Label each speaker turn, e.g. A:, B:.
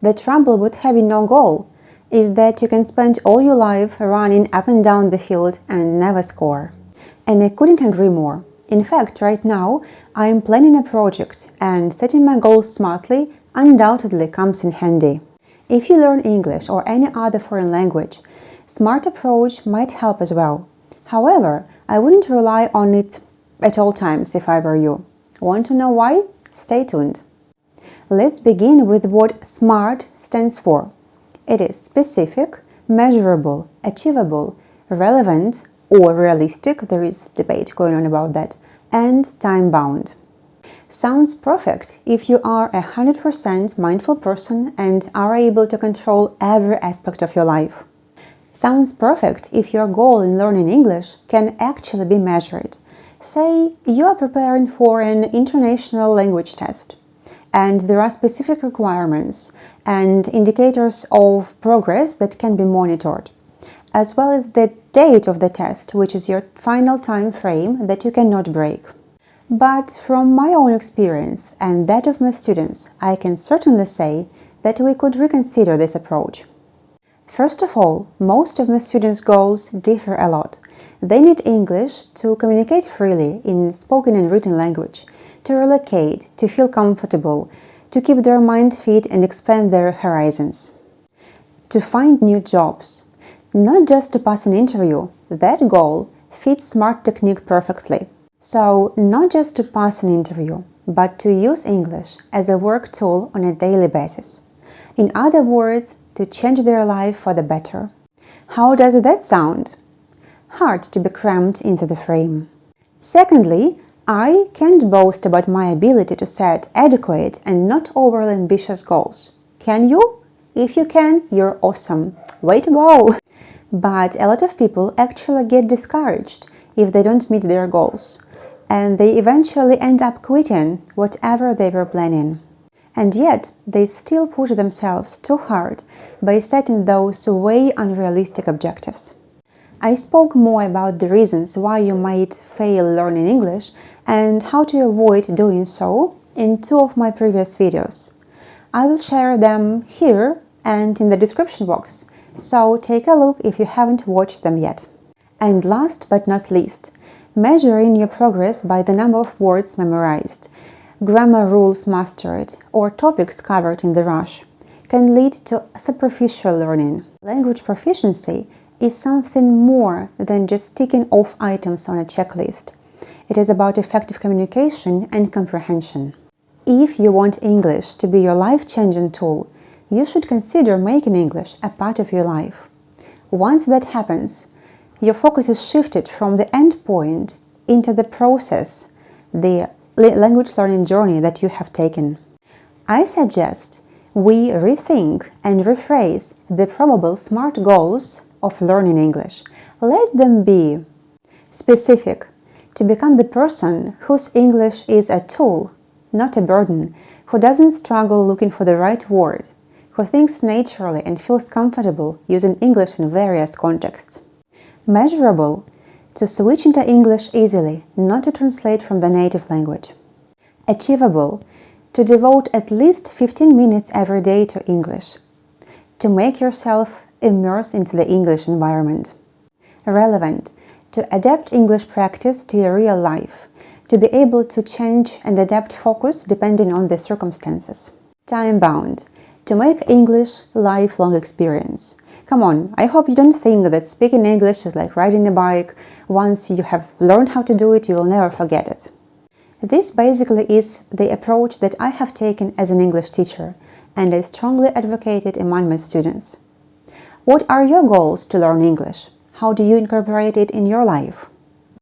A: The trouble with having no goal is that you can spend all your life running up and down the field and never score. And I couldn't agree more. In fact, right now, I am planning a project, and setting my goals smartly undoubtedly comes in handy. If you learn English or any other foreign language, SMART approach might help as well. However, I wouldn't rely on it at all times if I were you. Want to know why? Stay tuned. Let's begin with what SMART stands for. It is specific, measurable, achievable, relevant, or realistic, there is debate going on about that, and time-bound. Sounds perfect if you are a 100% mindful person and are able to control every aspect of your life. Sounds perfect if your goal in learning English can actually be measured. Say you are preparing for an international language test, and there are specific requirements and indicators of progress that can be monitored, as well as the date of the test, which is your final time frame that you cannot break. But from my own experience and that of my students, I can certainly say that we could reconsider this approach. First of all, most of my students' goals differ a lot. They need English to communicate freely in spoken and written language, to relocate, to feel comfortable, to keep their mind fit and expand their horizons, to find new jobs, not just to pass an interview. That goal fits SMART technique perfectly. So, not just to pass an interview, but to use English as a work tool on a daily basis. In other words, to change their life for the better. How does that sound? Hard to be crammed into the frame. Secondly, I can't boast about my ability to set adequate and not overly ambitious goals. Can you? If you can, you're awesome. Way to go! But a lot of people actually get discouraged if they don't meet their goals, and they eventually end up quitting whatever they were planning. And yet, they still push themselves too hard by setting those way unrealistic objectives. I spoke more about the reasons why you might fail learning English and how to avoid doing so in 2 of my previous videos. I will share them here and in the description box, so take a look if you haven't watched them yet. And last but not least, measuring your progress by the number of words memorized, grammar rules mastered, or topics covered in the rush can lead to superficial learning. Language proficiency is something more than just ticking off items on a checklist. It is about effective communication and comprehension. If you want English to be your life-changing tool, you should consider making English a part of your life. Once that happens, your focus is shifted from the end point into the process, the language learning journey that you have taken. I suggest we rethink and rephrase the probable SMART goals of learning English. Let them be specific, to become the person whose English is a tool, not a burden, who doesn't struggle looking for the right word, who thinks naturally and feels comfortable using English in various contexts. Measurable, to switch into English easily, not to translate from the native language. Achievable, to devote at least 15 minutes every day to English, to make yourself immerse into the English environment. Relevant, to adapt English practice to your real life, to be able to change and adapt focus depending on the circumstances. Time-bound, to make English a lifelong experience. Come on, I hope you don't think that speaking English is like riding a bike. Once you have learned how to do it, you will never forget it. This basically is the approach that I have taken as an English teacher, and I strongly advocate it among my students. What are your goals to learn English? How do you incorporate it in your life?